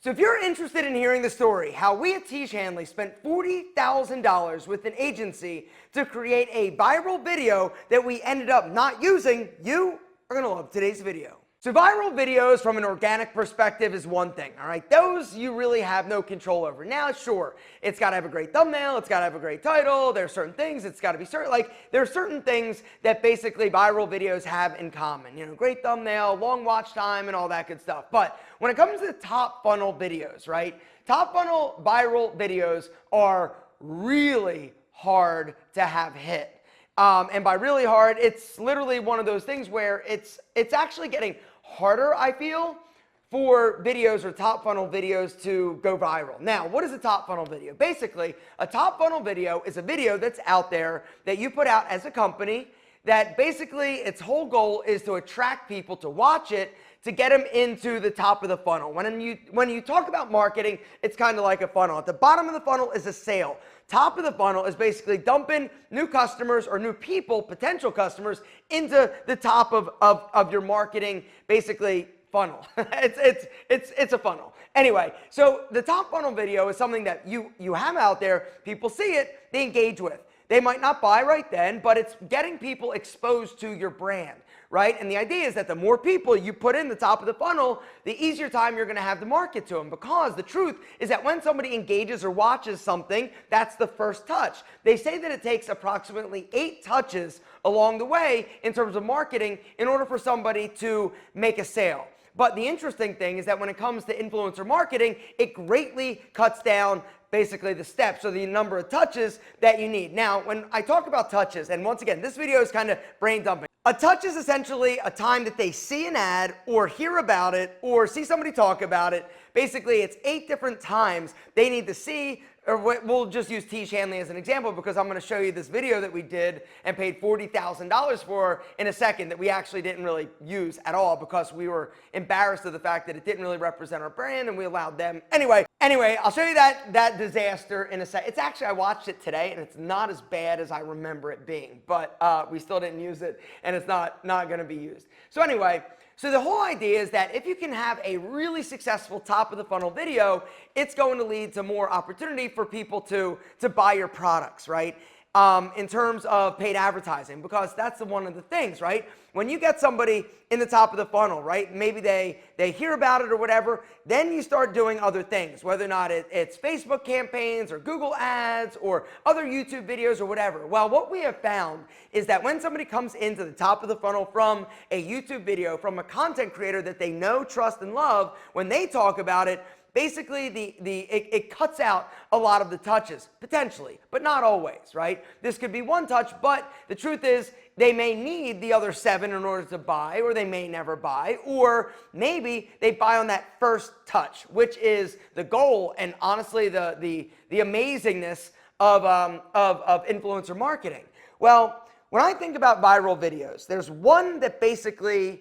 So if you're interested in hearing the story, how we at Tiege Hanley spent $40,000 with an agency to create a viral video that we ended up not using, you are gonna love today's video. So viral videos from an organic perspective is one thing, all right? Those you really have no control over. Now, sure, it's gotta have a great thumbnail, it's gotta have a great title, there's certain things, it's gotta be certain, there are certain things that basically viral videos have in common. You know, great thumbnail, long watch time, and all that good stuff. But when it comes to top funnel videos, right? Top funnel viral videos are really hard to have hit. And by really hard, it's literally one of those things where it's actually getting harder, I feel, for videos or top funnel videos to go viral. Now, what is a top funnel video? Basically, a top funnel video is a video that's out there that you put out as a company that basically its whole goal is to attract people to watch it to get them into the top of the funnel. When you talk about marketing, it's kind of like a funnel. At the bottom of the funnel is a sale. Top of the funnel is basically dumping new customers or new people, potential customers, into the top of your marketing, basically, funnel. It's a funnel. Anyway, so the top funnel video is something that you have out there, people see it, they engage with. They might not buy right then, but it's getting people exposed to your brand, right? And the idea is that the more people you put in the top of the funnel, the easier time you're going to have to market to them, because the truth is that when somebody engages or watches something, that's the first touch. They say that it takes approximately 8 touches along the way in terms of marketing in order for somebody to make a sale. But the interesting thing is that when it comes to influencer marketing, it greatly cuts down basically the steps or the number of touches that you need. Now, when I talk about touches, and once again, this video is kind of brain dumping. A touch is essentially a time that they see an ad or hear about it or see somebody talk about it. Basically, it's 8 different times they need to see, or we'll just use Tiege Hanley as an example because I'm going to show you this video that we did and paid $40,000 for in a second that we actually didn't really use at all because we were embarrassed of the fact that it didn't really represent our brand and we allowed them. Anyway, I'll show you that disaster in a sec. It's actually, I watched it today and it's not as bad as I remember it being, but we still didn't use it and it's not going to be used. So anyway, so the whole idea is that if you can have a really successful top of the funnel video, it's going to lead to more opportunity for people to buy your products, right? In terms of paid advertising, because that's one of the things, right? When you get somebody in the top of the funnel, right? Maybe they hear about it or whatever, then you start doing other things, whether or not it's Facebook campaigns or Google ads or other YouTube videos or whatever. Well, what we have found is that when somebody comes into the top of the funnel from a YouTube video, from a content creator that they know, trust, and love, when they talk about it, basically, it cuts out a lot of the touches, potentially, but not always, right? This could be one touch, but the truth is they may need the other 7 in order to buy, or they may never buy, or maybe they buy on that first touch, which is the goal and honestly the amazingness of influencer marketing. Well, when I think about viral videos, there's one that basically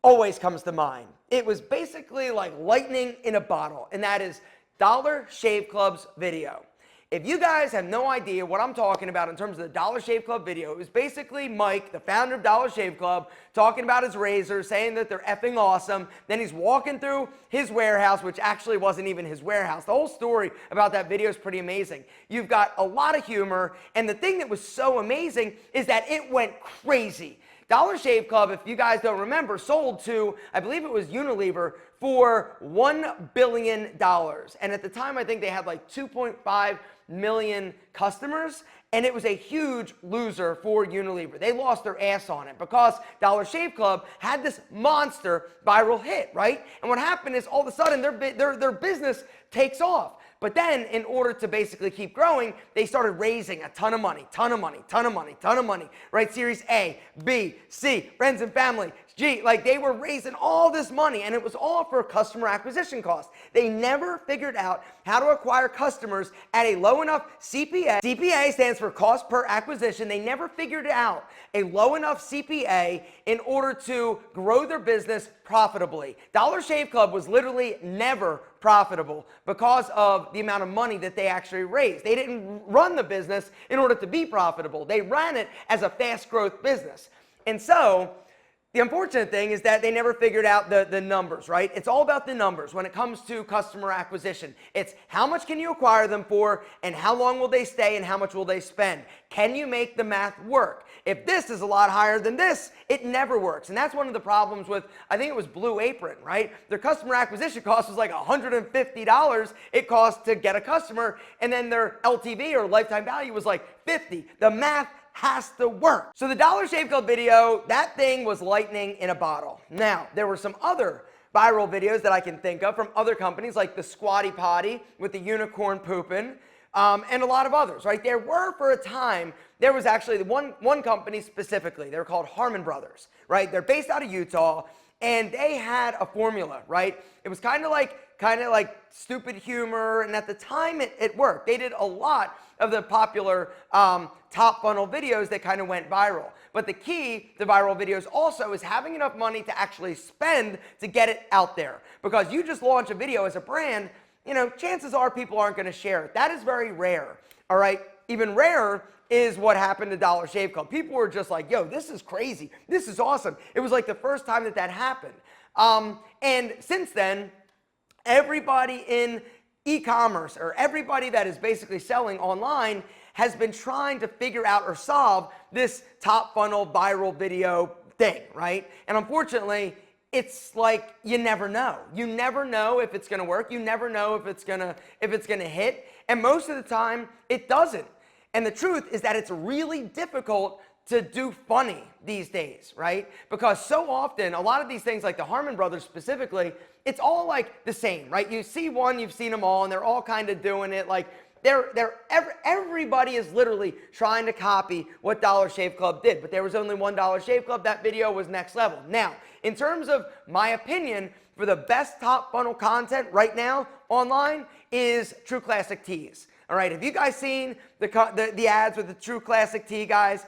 always comes to mind. It was basically like lightning in a bottle, and that is Dollar Shave Club's video. If you guys have no idea what I'm talking about in terms of the Dollar Shave Club video, it was basically Mike, the founder of Dollar Shave Club, talking about his razors, saying that they're effing awesome. Then he's walking through his warehouse, which actually wasn't even his warehouse. The whole story about that video is pretty amazing. You've got a lot of humor, and the thing that was so amazing is that it went crazy. Dollar Shave Club, if you guys don't remember, sold to, I believe it was Unilever, for $1 billion. And at the time, I think they had like 2.5 million customers, and it was a huge loser for Unilever. They lost their ass on it because Dollar Shave Club had this monster viral hit, right? And what happened is all of a sudden their business takes off. But then, in order to basically keep growing, they started raising a ton of money, right? Series A, B, C, friends and family, G, like they were raising all this money, and it was all for customer acquisition costs. They never figured out how to acquire customers at a low enough CPA. CPA stands for cost per acquisition. They never figured out a low enough CPA in order to grow their business profitably. Dollar Shave Club was literally never profitable because of the amount of money that they actually raised. They didn't run the business in order to be profitable. They ran it as a fast growth business. And so The unfortunate thing is that they never figured out the numbers, right? It's all about the numbers when it comes to customer acquisition. It's how much can you acquire them for, and how long will they stay, and how much will they spend? Can you make the math work? If this is a lot higher than this, it never works. And that's one of the problems with, I think it was Blue Apron, right? Their customer acquisition cost was like $150 it cost to get a customer, and then their LTV or lifetime value was like 50. The math has to work. So the Dollar Shave Club video, that thing was lightning in a bottle. Now, there were some other viral videos that I can think of from other companies like the Squatty Potty with the unicorn pooping, and a lot of others, right? There were, for a time, there was actually one company specifically. They're called Harmon Brothers, right? They're based out of Utah, and they had a formula, right? It was kind of like stupid humor, and at the time it worked. They did a lot of the popular top funnel videos that kind of went viral. But the key to viral videos also is having enough money to actually spend to get it out there. Because you just launch a video as a brand, you know, chances are people aren't going to share it. That is very rare, all right? Even rarer is what happened to Dollar Shave Club. People were just like, yo, this is crazy. This is awesome. It was like the first time that happened. And since then, everybody in e-commerce, or everybody that is basically selling online, has been trying to figure out or solve this top funnel viral video thing, right? And unfortunately, it's like you never know. You never know if it's gonna work. You never know if it's gonna hit. And most of the time, it doesn't. And the truth is that it's really difficult to do funny these days, right? Because so often, a lot of these things, like the Harmon Brothers specifically, it's all like the same, right? You see one, you've seen them all, and they're all kind of doing it like everybody is literally trying to copy what Dollar Shave Club did, but there was only one Dollar Shave Club. That video was next level. Now, in terms of my opinion, for the best top funnel content right now online is True Classic Tees. All right, have you guys seen the ads with the True Classic Tee guys?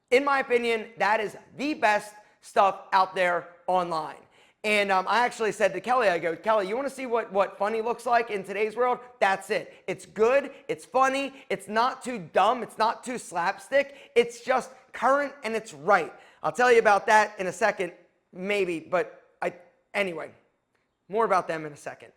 In my opinion, that is the best stuff out there online. And I actually said to Kelly, I go, Kelly, you want to see what funny looks like in today's world? That's it. It's good, it's funny, it's not too dumb, it's not too slapstick, it's just current and it's right. I'll tell you about that in a second, maybe, but anyway, more about them in a second.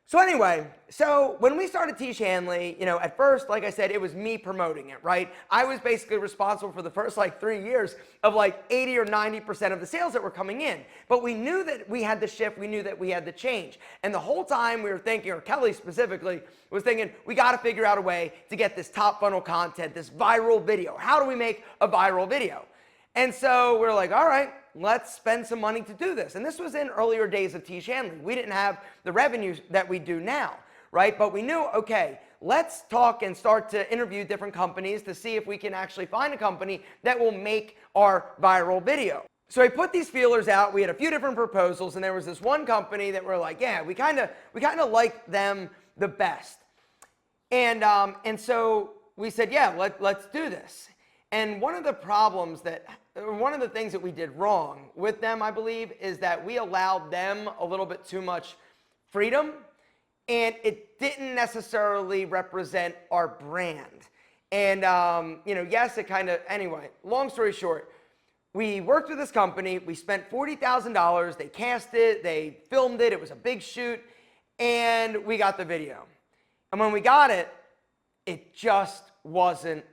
So anyway, so when we started Tiege Hanley, you know, at first, like I said, it was me promoting it, right? I was basically responsible for the first like 3 years of like 80 or 90% of the sales that were coming in. But we knew that we had to shift, we knew that we had to change. And the whole time we were thinking, or Kelly specifically was thinking, we got to figure out a way to get this top funnel content, this viral video. How do we make a viral video? And so we're like, all right, let's spend some money to do this. And this was in earlier days of Tiege Hanley. We didn't have the revenues that we do now, right? But we knew, okay, let's talk and start to interview different companies to see if we can actually find a company that will make our viral video. So I put these feelers out. We had a few different proposals, and there was this one company that we're like, yeah, we kind of like them the best. And so we said, yeah, let's do this. And one of the things that we did wrong with them, I believe, is that we allowed them a little bit too much freedom, and it didn't necessarily represent our brand. And, you know, yes, it kind of, anyway, long story short, we worked with this company, we spent $40,000, they cast it, they filmed it, it was a big shoot, and we got the video. And when we got it, it just wasn't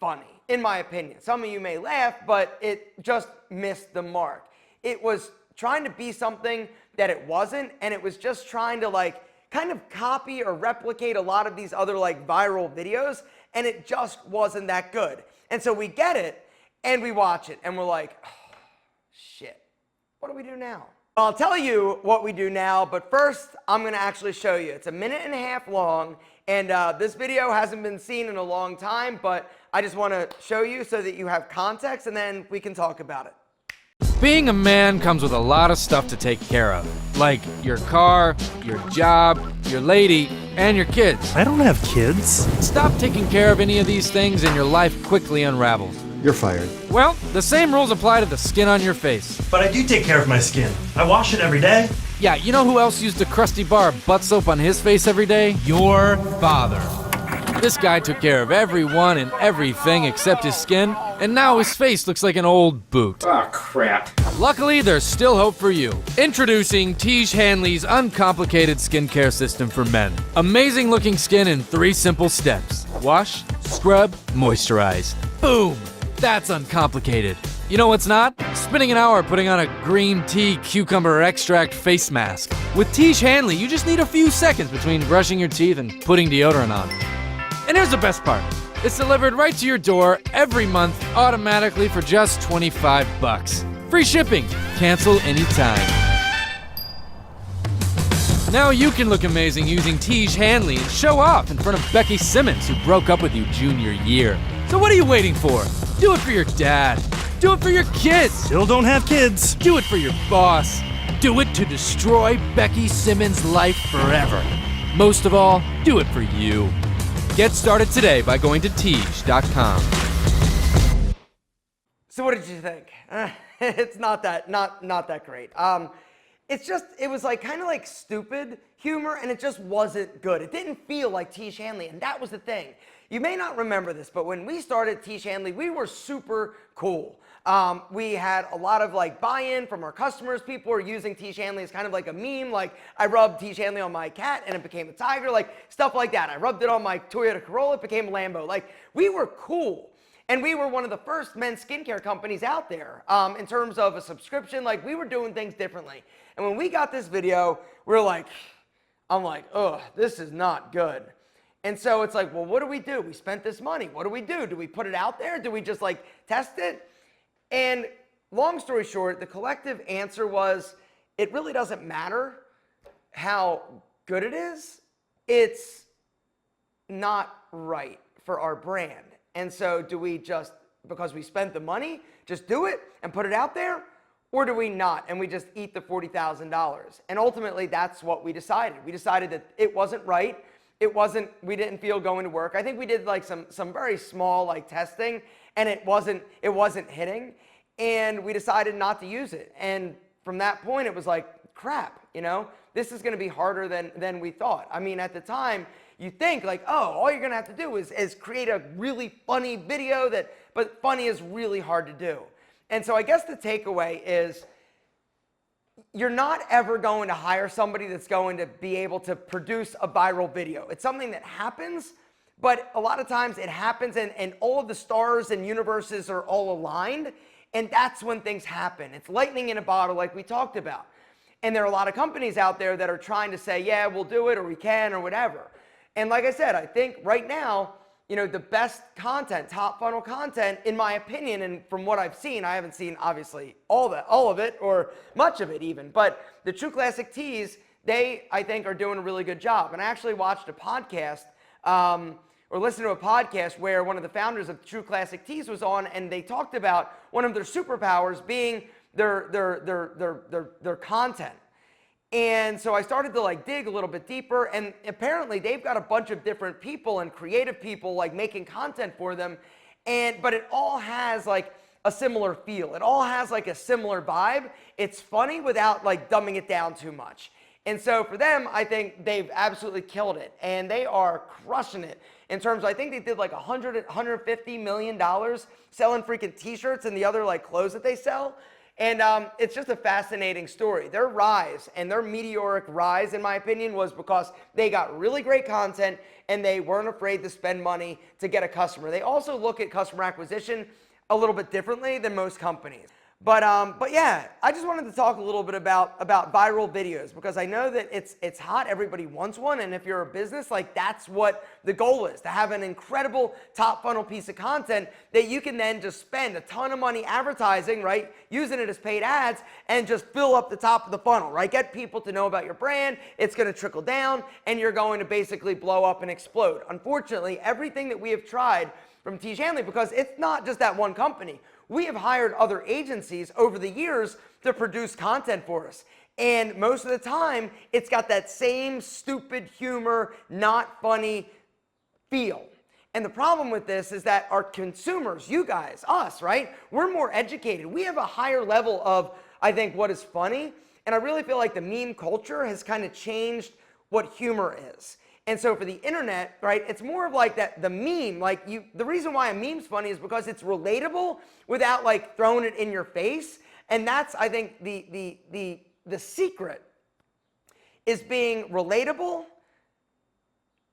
funny, in my opinion. Some of you may laugh, but it just missed the mark. It was trying to be something that it wasn't, and it was just trying to like kind of copy or replicate a lot of these other like viral videos, and it just wasn't that good. And so we get it, and we watch it, and we're like, oh, shit, what do we do now? I'll tell you what we do now, but first I'm gonna actually show you. It's 1.5 minutes long, and this video hasn't been seen in a long time, but I just wanna show you so that you have context, and then we can talk about it. Being a man comes with a lot of stuff to take care of, like your car, your job, your lady, and your kids. I don't have kids. Stop taking care of any of these things and your life quickly unravels. You're fired. Well, the same rules apply to the skin on your face. But I do take care of my skin. I wash it every day. Yeah, you know who else used a crusty bar of butt soap on his face every day? Your father. This guy took care of everyone and everything except his skin, and now his face looks like an old boot. Oh, crap. Luckily, there's still hope for you. Introducing Tiege Hanley's uncomplicated skincare system for men. Amazing looking skin in 3 simple steps. Wash, scrub, moisturize. Boom! That's uncomplicated. You know what's not? Spending an hour putting on a green tea cucumber extract face mask. With Tiege Hanley, you just need a few seconds between brushing your teeth and putting deodorant on. And here's the best part. It's delivered right to your door every month automatically for just $25. Free shipping. Cancel anytime. Now you can look amazing using Tiege Hanley and show off in front of Becky Simmons, who broke up with you junior year. So what are you waiting for? Do it for your dad. Do it for your kids. Still don't have kids. Do it for your boss. Do it to destroy Becky Simmons' life forever. Most of all, do it for you. Get started today by going to Tiege.com. So what did you think? It's not that great. It was like kind of like stupid humor, and it just wasn't good. It didn't feel like Tiege Hanley, and that was the thing. You may not remember this, but when we started Tiege Hanley, we were super cool. We had a lot of like buy-in from our customers. People were using Tiege Hanley as kind of like a meme. Like I rubbed Tiege Hanley on my cat and it became a tiger, like stuff like that. I rubbed it on my Toyota Corolla, it became a Lambo. Like we were cool. And we were one of the first men's skincare companies out there in terms of a subscription. Like we were doing things differently. And when we got this video, I'm like, ugh, this is not good. And so it's like, well, what do? We spent this money. What do? Do we put it out there? Do we just like test it? And long story short, the collective answer was, it really doesn't matter how good it is. It's not right for our brand. And so do we just, because we spent the money, just do it and put it out there? Or do we not, and we just eat the $40,000? And ultimately, that's what we decided. We decided that it wasn't right. We didn't feel going to work. I think we did like some very small like testing, and it wasn't hitting. And we decided not to use it. And from that point, it was like, crap, this is gonna be harder than we thought. I mean, at the time, you think like, oh, all you're gonna have to do is create a really funny video but funny is really hard to do. And so I guess the takeaway is, you're not ever going to hire somebody that's going to be able to produce a viral video. It's something that happens, but a lot of times it happens and all of the stars and universes are all aligned, and that's when things happen. It's lightning in a bottle like we talked about. And there are a lot of companies out there that are trying to say, yeah, we'll do it or we can or whatever. And like I said, I think right now, the best content, top funnel content, in my opinion, and from what I've seen, I haven't seen obviously all of it or much of it even, but the True Classic Teas, they, I think, are doing a really good job. And I actually watched a podcast, or listened to a podcast where one of the founders of True Classic Teas was on, and they talked about one of their superpowers being their content. And so I started to like dig a little bit deeper, and apparently they've got a bunch of different people and creative people like making content for them, but it all has like a similar feel. It all has like a similar vibe. It's funny without like dumbing it down too much. And so for them, I think they've absolutely killed it, and they are crushing it in terms of, I think they did like $150 million selling freaking t-shirts and the other like clothes that they sell. And it's just a fascinating story. Their rise and their meteoric rise, in my opinion, was because they got really great content and they weren't afraid to spend money to get a customer. They also look at customer acquisition a little bit differently than most companies. But yeah, I just wanted to talk a little bit about viral videos, because I know that it's hot. Everybody wants one, and if you're a business, like that's what the goal is, to have an incredible top funnel piece of content that you can then just spend a ton of money advertising, right? Using it as paid ads and just fill up the top of the funnel, right? Get people to know about your brand. It's going to trickle down, and you're going to basically blow up and explode. Unfortunately, everything that we have tried from Tiege Hanley, because it's not just that one company. We have hired other agencies over the years to produce content for us. And most of the time, it's got that same stupid humor, not funny feel. And the problem with this is that our consumers, you guys, us, right? We're more educated. We have a higher level of, I think, what is funny. And I really feel like the meme culture has kind of changed what humor is. And so for the internet, right, it's more of like that, the meme, like the reason why a meme's funny is because it's relatable without like throwing it in your face. And that's, I think, the secret is being relatable,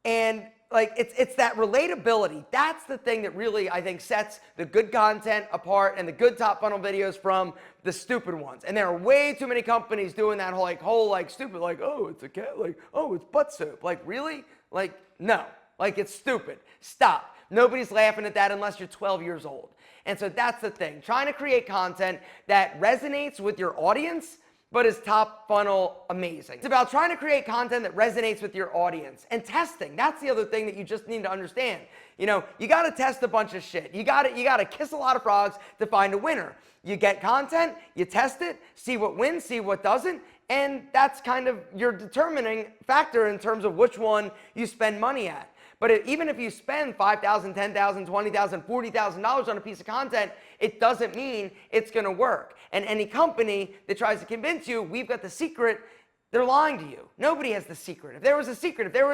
and like it's that relatability. That's the thing that really, I think, sets the good content apart and the good top funnel videos from the stupid ones. And there are way too many companies doing that whole stupid, like, oh, it's a cat, like, oh, it's butt soap. Like, really? Like, no. Like, it's stupid. Stop. Nobody's laughing at that unless you're 12 years old. And so that's the thing. Trying to create content that resonates with your audience but is top funnel amazing. It's about trying to create content that resonates with your audience and testing. That's the other thing that you just need to understand. You know, you gotta test a bunch of shit. You gotta kiss a lot of frogs to find a winner. You get content, you test it, see what wins, see what doesn't, and that's kind of your determining factor in terms of which one you spend money at. But even if you spend $5,000, $10,000, $20,000, $40,000 on a piece of content, it doesn't mean it's going to work. And any company that tries to convince you we've got the secret, they're lying to you. Nobody has the secret. If there was a secret, if there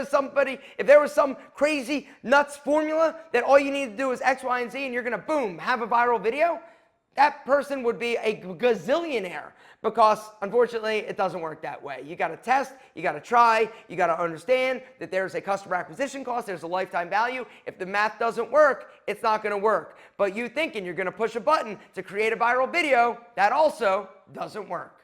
was some crazy nuts formula that all you need to do is X, Y, and Z, and you're going to boom, have a viral video, that person would be a gazillionaire, because unfortunately it doesn't work that way. You got to test, you got to try, you got to understand that there's a customer acquisition cost, there's a lifetime value. If the math doesn't work, it's not going to work. But you thinking you're going to push a button to create a viral video, that also doesn't work.